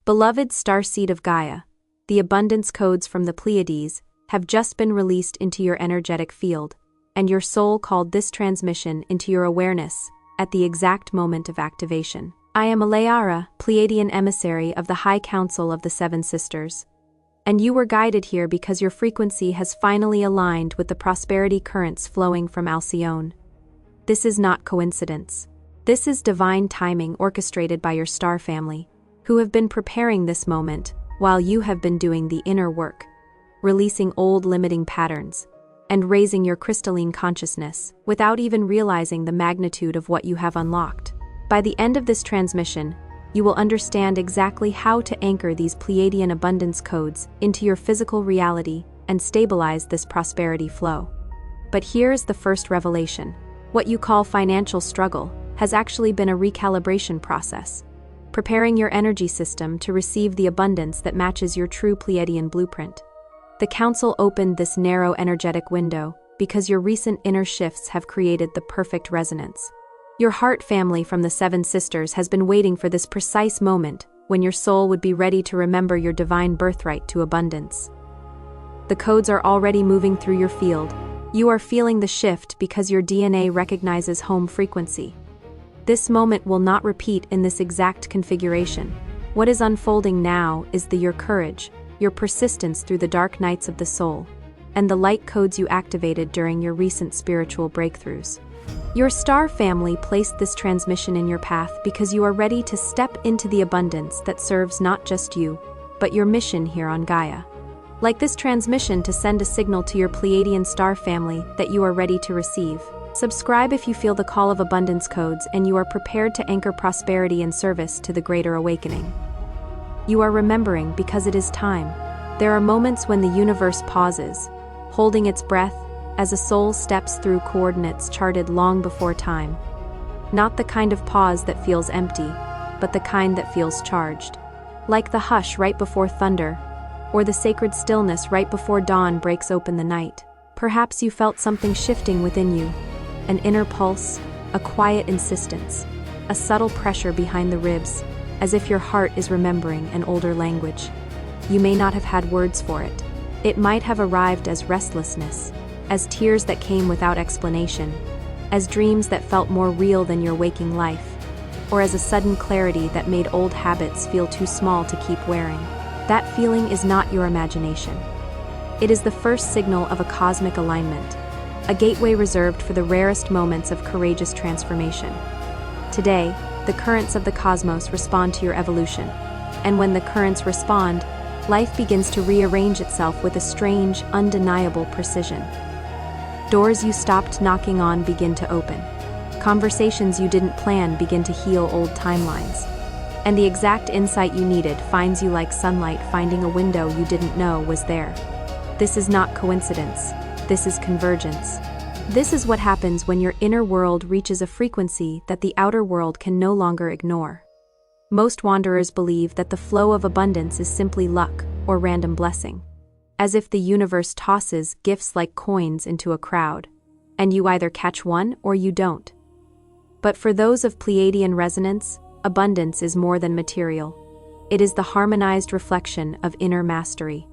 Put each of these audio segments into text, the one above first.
Beloved Starseed of Gaia, the abundance codes from the Pleiades have just been released into your energetic field, and your soul called this transmission into your awareness at the exact moment of activation. I am Alayara, Pleiadian emissary of the High Council of the Seven Sisters, and you were guided here because your frequency has finally aligned with the prosperity currents flowing from Alcyone. This is not coincidence. This is divine timing orchestrated by your star family, who have been preparing this moment while you have been doing the inner work, releasing old limiting patterns, and raising your crystalline consciousness without even realizing the magnitude of what you have unlocked. By the end of this transmission, you will understand exactly how to anchor these Pleiadian abundance codes into your physical reality and stabilize this prosperity flow. But here's the first revelation. What you call financial struggle has actually been a recalibration process, preparing your energy system to receive the abundance that matches your true Pleiadian blueprint. The Council opened this narrow energetic window because your recent inner shifts have created the perfect resonance. Your heart family from the Seven Sisters has been waiting for this precise moment when your soul would be ready to remember your divine birthright to abundance. The codes are already moving through your field. You are feeling the shift because your DNA recognizes home frequency. This moment will not repeat in this exact configuration. What is unfolding now is your courage, your persistence through the dark nights of the soul, and the light codes you activated during your recent spiritual breakthroughs. Your star family placed this transmission in your path because you are ready to step into the abundance that serves not just you, but your mission here on Gaia. Like this transmission to send a signal to your Pleiadian star family that you are ready to receive. Subscribe if you feel the call of abundance codes and you are prepared to anchor prosperity and service to the greater awakening. You are remembering because it is time. There are moments when the universe pauses, holding its breath as a soul steps through coordinates charted long before time. Not the kind of pause that feels empty, but the kind that feels charged. Like the hush right before thunder, or the sacred stillness right before dawn breaks open the night. Perhaps you felt something shifting within you. An inner pulse, a quiet insistence, a subtle pressure behind the ribs, as if your heart is remembering an older language. You may not have had words for it. It might have arrived as restlessness, as tears that came without explanation, as dreams that felt more real than your waking life, or as a sudden clarity that made old habits feel too small to keep wearing. That feeling is not your imagination. It is the first signal of a cosmic alignment, a gateway reserved for the rarest moments of courageous transformation. Today, the currents of the cosmos respond to your evolution, and when the currents respond, life begins to rearrange itself with a strange, undeniable precision. Doors you stopped knocking on begin to open. Conversations you didn't plan begin to heal old timelines. And the exact insight you needed finds you like sunlight finding a window you didn't know was there. This is not coincidence. This is convergence. This is what happens when your inner world reaches a frequency that the outer world can no longer ignore. Most wanderers believe that the flow of abundance is simply luck or random blessing, as if the universe tosses gifts like coins into a crowd, and you either catch one or you don't. But for those of Pleiadian resonance, abundance is more than material. It is the harmonized reflection of inner mastery,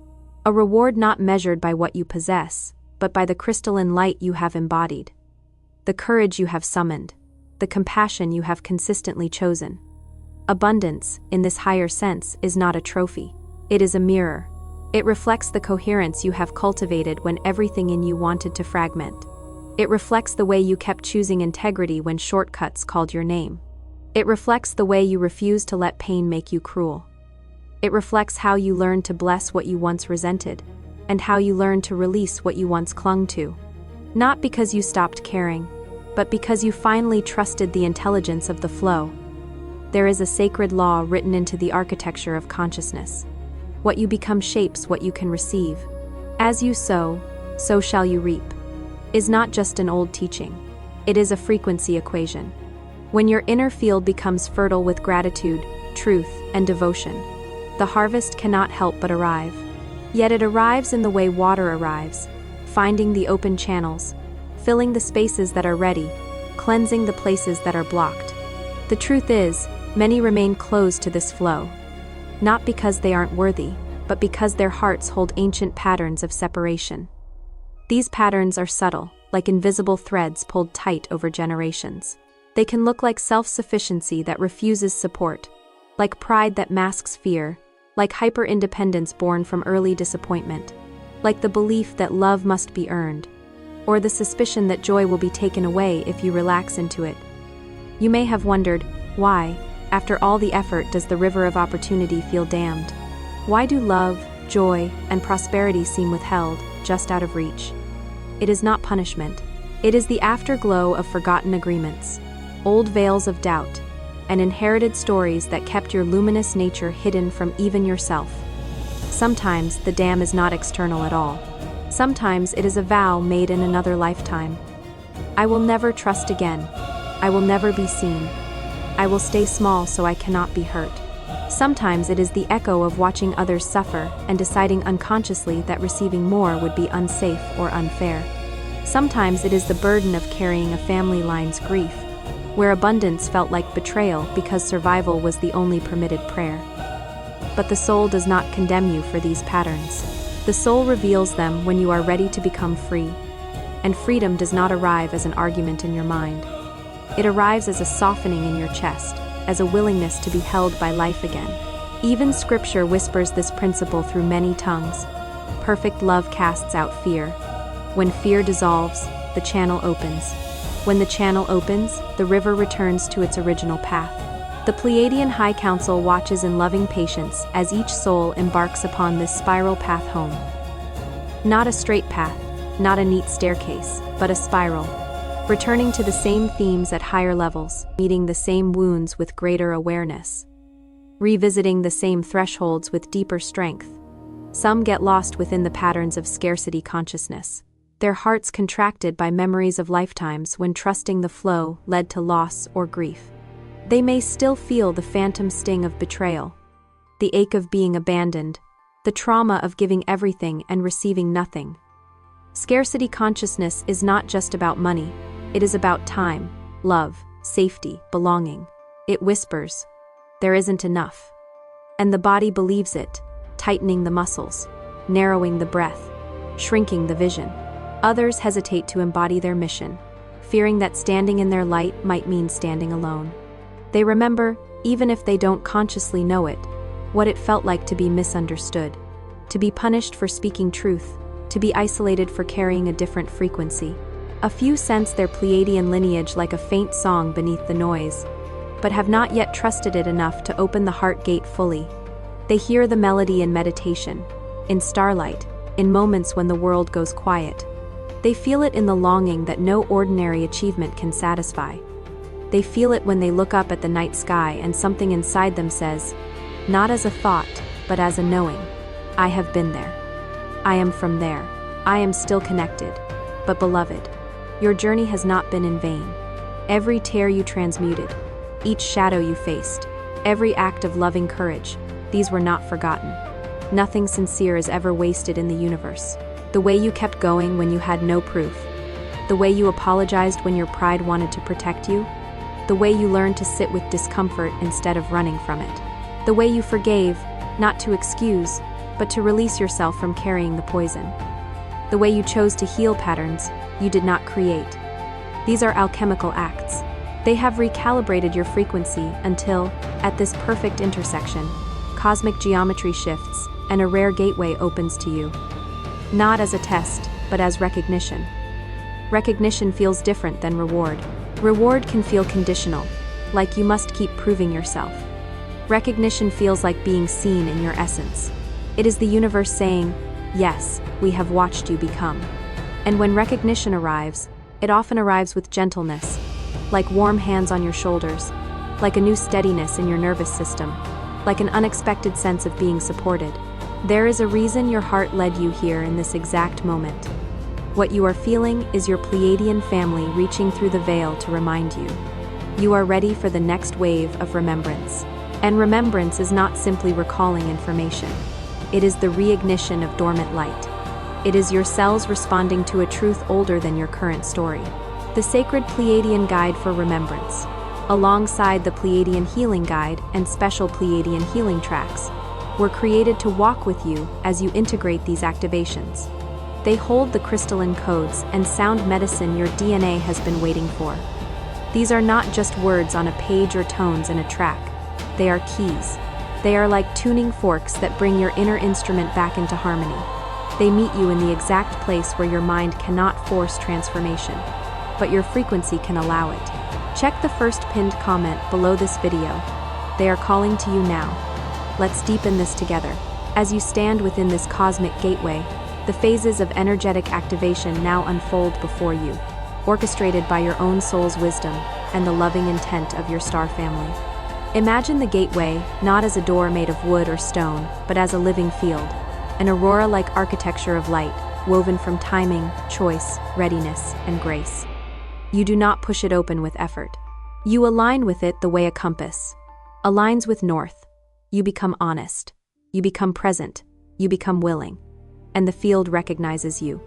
a reward not measured by what you possess, but by the crystalline light you have embodied, the courage you have summoned, the compassion you have consistently chosen. Abundance, in this higher sense, is not a trophy. It is a mirror. It reflects the coherence you have cultivated when everything in you wanted to fragment. It reflects the way you kept choosing integrity when shortcuts called your name. It reflects the way you refused to let pain make you cruel. It reflects how you learned to bless what you once resented, and how you learned to release what you once clung to. Not because you stopped caring, but because you finally trusted the intelligence of the flow. There is a sacred law written into the architecture of consciousness. What you become shapes what you can receive. As you sow, so shall you reap. Is not just an old teaching. It is a frequency equation. When your inner field becomes fertile with gratitude, truth, and devotion, the harvest cannot help but arrive. Yet it arrives in the way water arrives, finding the open channels, filling the spaces that are ready, cleansing the places that are blocked. The truth is, many remain closed to this flow. not because they aren't worthy, but because their hearts hold ancient patterns of separation. These patterns are subtle, like invisible threads pulled tight over generations. They can look like self-sufficiency that refuses support, like pride that masks fear, like hyper-independence born from early disappointment, like the belief that love must be earned, or the suspicion that joy will be taken away if you relax into it. You may have wondered, why, after all the effort, does the river of opportunity feel dammed? Why do love, joy, and prosperity seem withheld, just out of reach? It is not punishment. It is the afterglow of forgotten agreements, old veils of doubt, and inherited stories that kept your luminous nature hidden from even yourself. Sometimes the dam is not external at all. Sometimes it is a vow made in another lifetime. I will never trust again. I will never be seen. I will stay small so I cannot be hurt. Sometimes it is the echo of watching others suffer and deciding unconsciously that receiving more would be unsafe or unfair. Sometimes it is the burden of carrying a family line's grief, where abundance felt like betrayal because survival was the only permitted prayer. But the soul does not condemn you for these patterns. The soul reveals them when you are ready to become free. And freedom does not arrive as an argument in your mind. It arrives as a softening in your chest, as a willingness to be held by life again. Even Scripture whispers this principle through many tongues. Perfect love casts out fear. When fear dissolves, the channel opens. When the channel opens, the river returns to its original path. The Pleiadian High Council watches in loving patience as each soul embarks upon this spiral path home. Not a straight path, not a neat staircase, but a spiral. Returning to the same themes at higher levels, meeting the same wounds with greater awareness. Revisiting the same thresholds with deeper strength. Some get lost within the patterns of scarcity consciousness, their hearts contracted by memories of lifetimes when trusting the flow led to loss or grief. They may still feel the phantom sting of betrayal, the ache of being abandoned, the trauma of giving everything and receiving nothing. Scarcity consciousness is not just about money, it is about time, love, safety, belonging. It whispers, there isn't enough. And the body believes it, tightening the muscles, narrowing the breath, shrinking the vision. Others hesitate to embody their mission, fearing that standing in their light might mean standing alone. They remember, even if they don't consciously know it, what it felt like to be misunderstood, to be punished for speaking truth, to be isolated for carrying a different frequency. A few sense their Pleiadian lineage like a faint song beneath the noise, but have not yet trusted it enough to open the heart gate fully. They hear the melody in meditation, in starlight, in moments when the world goes quiet. They feel it in the longing that no ordinary achievement can satisfy. They feel it when they look up at the night sky and something inside them says, not as a thought, but as a knowing, I have been there. I am from there. I am still connected. But beloved, your journey has not been in vain. Every tear you transmuted, each shadow you faced, every act of loving courage, these were not forgotten. Nothing sincere is ever wasted in the universe. The way you kept going when you had no proof, the way you apologized when your pride wanted to protect you, the way you learned to sit with discomfort instead of running from it, the way you forgave, not to excuse, but to release yourself from carrying the poison, the way you chose to heal patterns you did not create. These are alchemical acts. They have recalibrated your frequency until, at this perfect intersection, cosmic geometry shifts and a rare gateway opens to you. Not as a test, but as recognition. Recognition feels different than reward. Reward can feel conditional, like you must keep proving yourself. Recognition feels like being seen in your essence. It is the universe saying, yes, we have watched you become. And when recognition arrives, it often arrives with gentleness, like warm hands on your shoulders, like a new steadiness in your nervous system, like an unexpected sense of being supported. There is a reason your heart led you here in this exact moment. What you are feeling is your Pleiadian family reaching through the veil to remind you. You are ready for the next wave of remembrance. And remembrance is not simply recalling information. It is the reignition of dormant light. It is your cells responding to a truth older than your current story. The Sacred Pleiadian Guide for Remembrance. Alongside the Pleiadian Healing Guide and special Pleiadian healing tracks, were created to walk with you as you integrate these activations. They hold the crystalline codes and sound medicine your DNA has been waiting for. These are not just words on a page or tones in a track. They are keys. They are like tuning forks that bring your inner instrument back into harmony. They meet you in the exact place where your mind cannot force transformation, but your frequency can allow it. Check the first pinned comment below this video. They are calling to you now. Let's deepen this together. As you stand within this cosmic gateway, the phases of energetic activation now unfold before you, orchestrated by your own soul's wisdom and the loving intent of your star family. Imagine the gateway not as a door made of wood or stone, but as a living field, an aurora-like architecture of light, woven from timing, choice, readiness, and grace. You do not push it open with effort. You align with it the way a compass aligns with north. You become honest. You become present. You become willing. And the field recognizes you.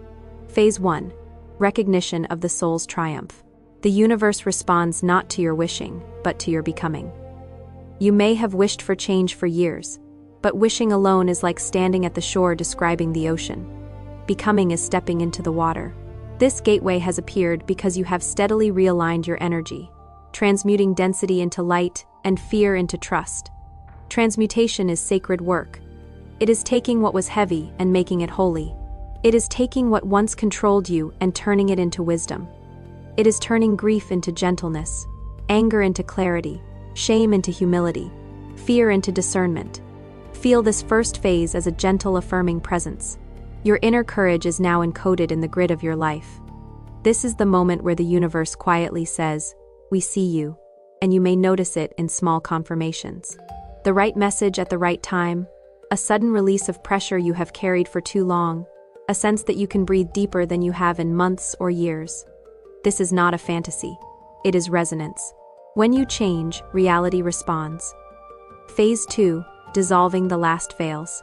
Phase 1. Recognition of the soul's triumph. The universe responds not to your wishing, but to your becoming. You may have wished for change for years, but wishing alone is like standing at the shore describing the ocean. Becoming is stepping into the water. This gateway has appeared because you have steadily realigned your energy, transmuting density into light and fear into trust. Transmutation is sacred work. It is taking what was heavy and making it holy. It is taking what once controlled you and turning it into wisdom. It is turning grief into gentleness, anger into clarity, shame into humility, fear into discernment. Feel this first phase as a gentle, affirming presence. Your inner courage is now encoded in the grid of your life. This is the moment where the universe quietly says, "We see you," and you may notice it in small confirmations. The right message at the right time, a sudden release of pressure you have carried for too long, a sense that you can breathe deeper than you have in months or years. This is not a fantasy. It is resonance. When you change, reality responds. Phase 2. Dissolving the last veils.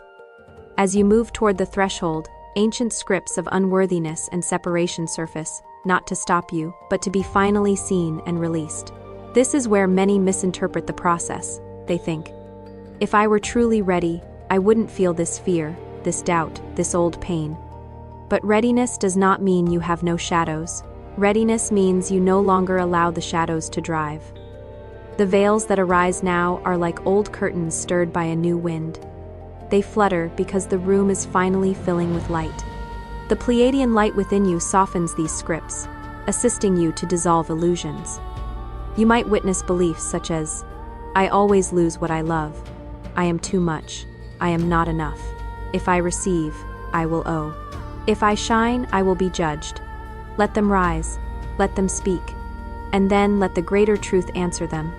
As you move toward the threshold, ancient scripts of unworthiness and separation surface, not to stop you, but to be finally seen and released. This is where many misinterpret the process. They think, if I were truly ready, I wouldn't feel this fear, this doubt, this old pain. But readiness does not mean you have no shadows. Readiness means you no longer allow the shadows to drive. The veils that arise now are like old curtains stirred by a new wind. They flutter because the room is finally filling with light. The Pleiadian light within you softens these scripts, assisting you to dissolve illusions. You might witness beliefs such as, I always lose what I love. I am too much. I am not enough. If I receive, I will owe. If I shine, I will be judged. Let them rise. Let them speak. And then let the greater truth answer them.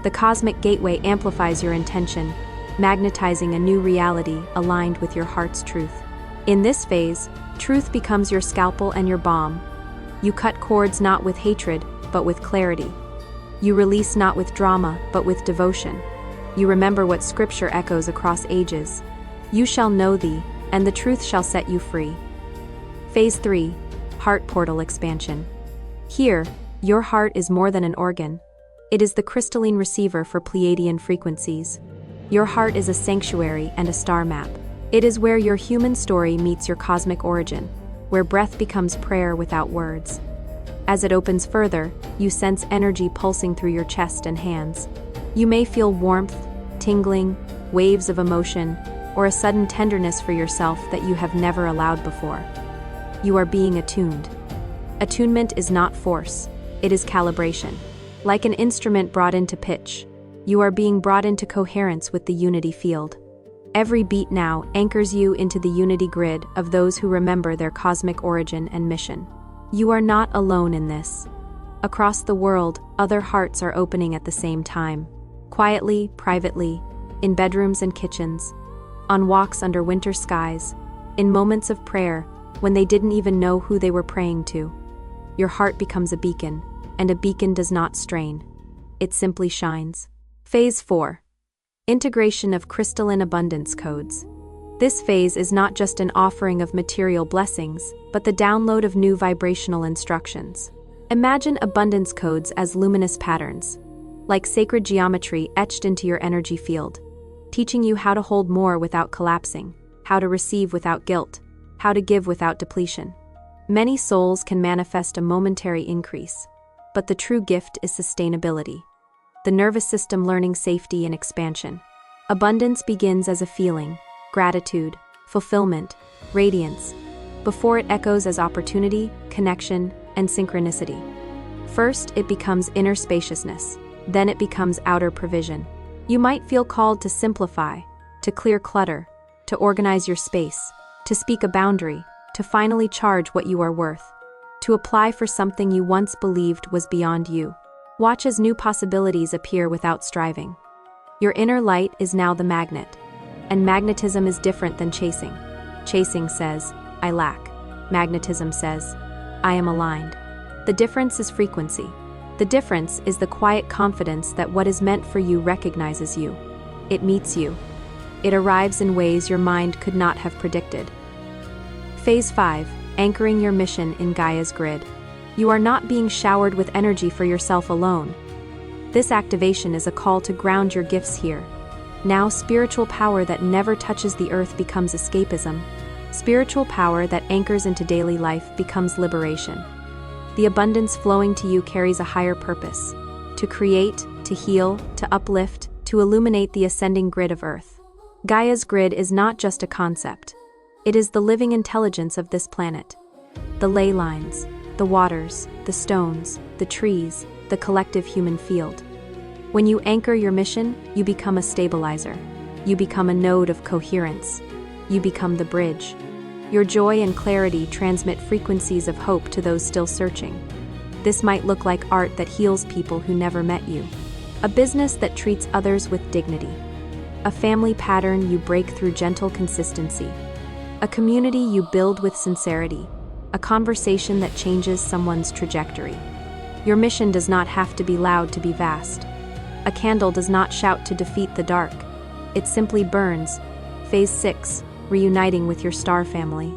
The cosmic gateway amplifies your intention, magnetizing a new reality aligned with your heart's truth. In this phase, truth becomes your scalpel and your balm. You cut cords not with hatred, but with clarity. You release not with drama, but with devotion. You remember what scripture echoes across ages. You shall know thee, and the truth shall set you free. Phase 3. Heart portal expansion. Here, your heart is more than an organ. It is the crystalline receiver for Pleiadian frequencies. Your heart is a sanctuary and a star map. It is where your human story meets your cosmic origin, where breath becomes prayer without words. As it opens further, you sense energy pulsing through your chest and hands. You may feel warmth, tingling, waves of emotion, or a sudden tenderness for yourself that you have never allowed before. You are being attuned. Attunement is not force, it is calibration. Like an instrument brought into pitch, you are being brought into coherence with the unity field. Every beat now anchors you into the unity grid of those who remember their cosmic origin and mission. You are not alone in this. Across the world, other hearts are opening at the same time. Quietly, privately, in bedrooms and kitchens, on walks under winter skies, in moments of prayer when they didn't even know who they were praying to. Your heart becomes a beacon, and a beacon does not strain. It simply shines. Phase 4. Integration of crystalline abundance codes. This phase is not just an offering of material blessings, but the download of new vibrational instructions. Imagine abundance codes as luminous patterns, like sacred geometry etched into your energy field, teaching you how to hold more without collapsing, how to receive without guilt, how to give without depletion. Many souls can manifest a momentary increase, but the true gift is sustainability. The nervous system learning safety and expansion. Abundance begins as a feeling, gratitude, fulfillment, radiance, before it echoes as opportunity, connection, and synchronicity. First, it becomes inner spaciousness, then it becomes outer provision. You might feel called to simplify, to clear clutter, to organize your space, to speak a boundary, to finally charge what you are worth, to apply for something you once believed was beyond you. Watch as new possibilities appear without striving. Your inner light is now the magnet, and magnetism is different than chasing. Chasing says, I lack. Magnetism says, I am aligned. The difference is frequency. The difference is the quiet confidence that what is meant for you recognizes you. It meets you. It arrives in ways your mind could not have predicted. Phase 5. Anchoring your mission in Gaia's grid. You are not being showered with energy for yourself alone. This activation is a call to ground your gifts here. Now spiritual power that never touches the earth becomes escapism. Spiritual power that anchors into daily life becomes liberation. The abundance flowing to you carries a higher purpose: to create, to heal, to uplift, to illuminate the ascending grid of earth. Gaia's grid is not just a concept. It is the living intelligence of this planet. The ley lines, the waters, the stones, the trees, the collective human field. When you anchor your mission, you become a stabilizer. You become a node of coherence. You become the bridge. Your joy and clarity transmit frequencies of hope to those still searching. This might look like art that heals people who never met you, a business that treats others with dignity, a family pattern you break through gentle consistency, a community you build with sincerity, a conversation that changes someone's trajectory. Your mission does not have to be loud to be vast. A candle does not shout to defeat the dark. It simply burns. Phase 6. Reuniting with your star family.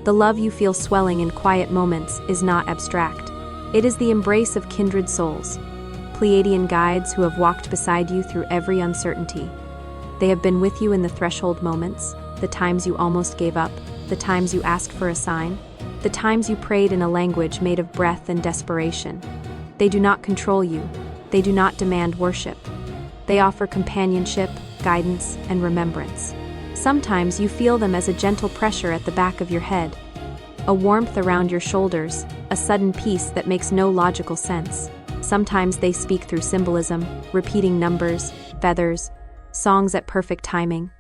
The love you feel swelling in quiet moments is not abstract. It is the embrace of kindred souls, Pleiadian guides who have walked beside you through every uncertainty. They have been with you in the threshold moments, the times you almost gave up, the times you asked for a sign, the times you prayed in a language made of breath and desperation. They do not control you. They do not demand worship. They offer companionship, guidance, and remembrance. Sometimes you feel them as a gentle pressure at the back of your head, a warmth around your shoulders, a sudden peace that makes no logical sense. Sometimes they speak through symbolism, repeating numbers, feathers, songs at perfect timing,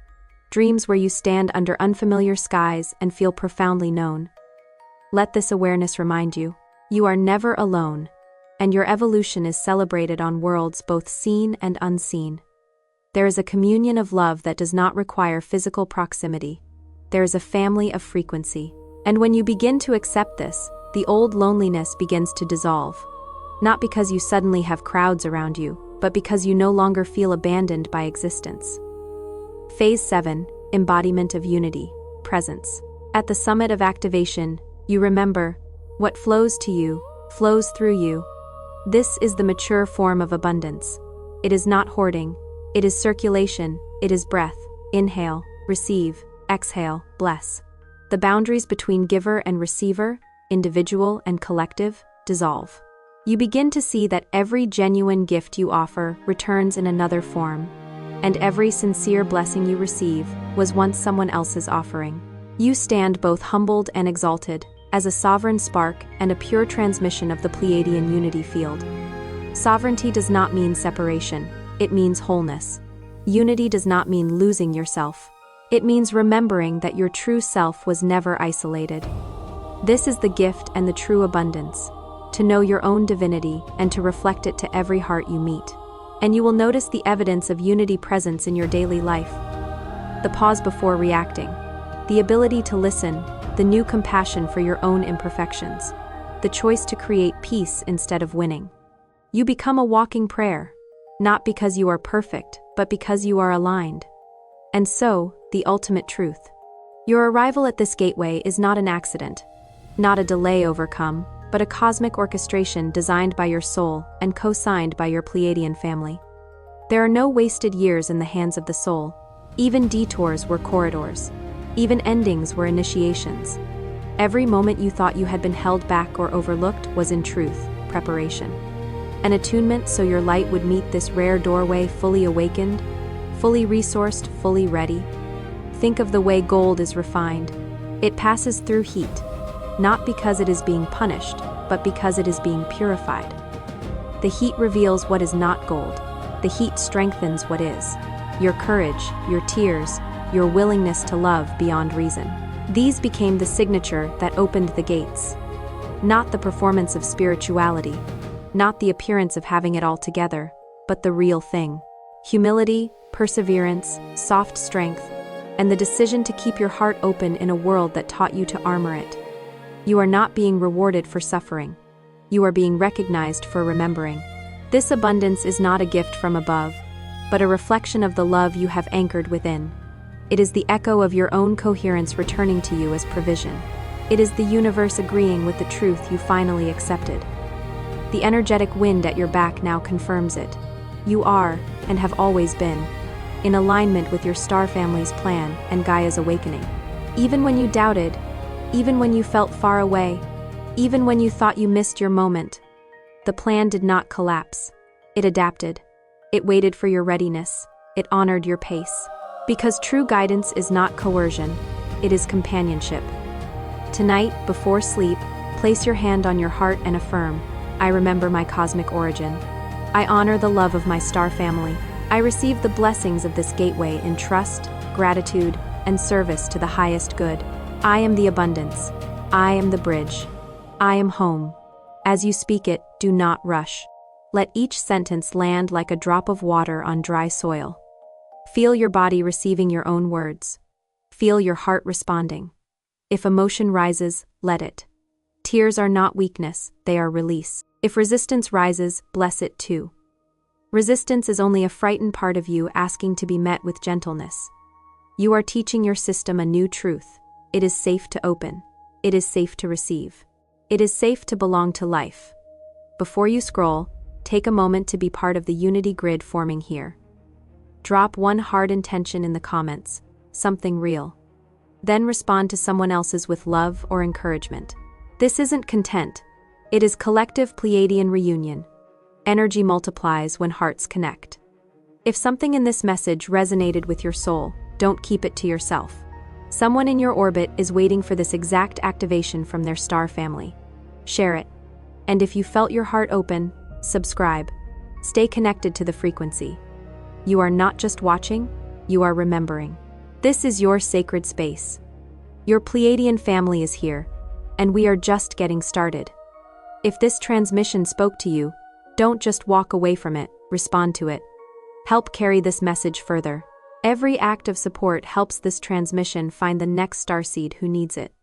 dreams where you stand under unfamiliar skies and feel profoundly known. Let this awareness remind you, you are never alone, and your evolution is celebrated on worlds both seen and unseen. There is a communion of love that does not require physical proximity. There is a family of frequency. And when you begin to accept this, the old loneliness begins to dissolve. Not because you suddenly have crowds around you, but because you no longer feel abandoned by existence. Phase 7. Embodiment of unity, presence. At the summit of activation, you remember, what flows to you, flows through you. This is the mature form of abundance. It is not hoarding. It is circulation, it is breath. Inhale, receive, exhale, bless. The boundaries between giver and receiver, individual and collective, dissolve. You begin to see that every genuine gift you offer returns in another form, and every sincere blessing you receive was once someone else's offering. You stand both humbled and exalted, as a sovereign spark and a pure transmission of the Pleiadian unity field. Sovereignty does not mean separation. It means wholeness. Unity does not mean losing yourself. It means remembering that your true self was never isolated. This is the gift and the true abundance, to know your own divinity and to reflect it to every heart you meet. And you will notice the evidence of unity presence in your daily life. The pause before reacting, the ability to listen, the new compassion for your own imperfections, the choice to create peace instead of winning. You become a walking prayer. Not because you are perfect, but because you are aligned. And so, the ultimate truth. Your arrival at this gateway is not an accident, not a delay overcome, but a cosmic orchestration designed by your soul and co-signed by your Pleiadian family. There are no wasted years in the hands of the soul. Even detours were corridors. Even endings were initiations. Every moment you thought you had been held back or overlooked was in truth preparation. An attunement so your light would meet this rare doorway fully awakened, fully resourced, fully ready. Think of the way gold is refined. It passes through heat, not because it is being punished, but because it is being purified. The heat reveals what is not gold. The heat strengthens what is. Your courage, your tears, your willingness to love beyond reason. These became the signature that opened the gates. Not the performance of spirituality, not the appearance of having it all together, but the real thing. Humility, perseverance, soft strength, and the decision to keep your heart open in a world that taught you to armor it. You are not being rewarded for suffering. You are being recognized for remembering. This abundance is not a gift from above, but a reflection of the love you have anchored within. It is the echo of your own coherence returning to you as provision. It is the universe agreeing with the truth you finally accepted. The energetic wind at your back now confirms it. You are, and have always been, in alignment with your star family's plan and Gaia's awakening. Even when you doubted, even when you felt far away, even when you thought you missed your moment, the plan did not collapse. It adapted. It waited for your readiness. It honored your pace. Because true guidance is not coercion, it is companionship. Tonight, before sleep, place your hand on your heart and affirm, I remember my cosmic origin. I honor the love of my star family. I receive the blessings of this gateway in trust, gratitude, and service to the highest good. I am the abundance. I am the bridge. I am home. As you speak it, do not rush. Let each sentence land like a drop of water on dry soil. Feel your body receiving your own words. Feel your heart responding. If emotion rises, let it. Tears are not weakness, they are release. If resistance rises, bless it too. Resistance is only a frightened part of you asking to be met with gentleness. You are teaching your system a new truth. It is safe to open. It is safe to receive. It is safe to belong to life. Before you scroll, take a moment to be part of the unity grid forming here. Drop one hard intention in the comments, something real. Then respond to someone else's with love or encouragement. This isn't content. It is collective Pleiadian reunion. Energy multiplies when hearts connect. If something in this message resonated with your soul, don't keep it to yourself. Someone in your orbit is waiting for this exact activation from their star family. Share it. And if you felt your heart open, subscribe. Stay connected to the frequency. You are not just watching, you are remembering. This is your sacred space. Your Pleiadian family is here, and we are just getting started. If this transmission spoke to you, don't just walk away from it, respond to it. Help carry this message further. Every act of support helps this transmission find the next starseed who needs it.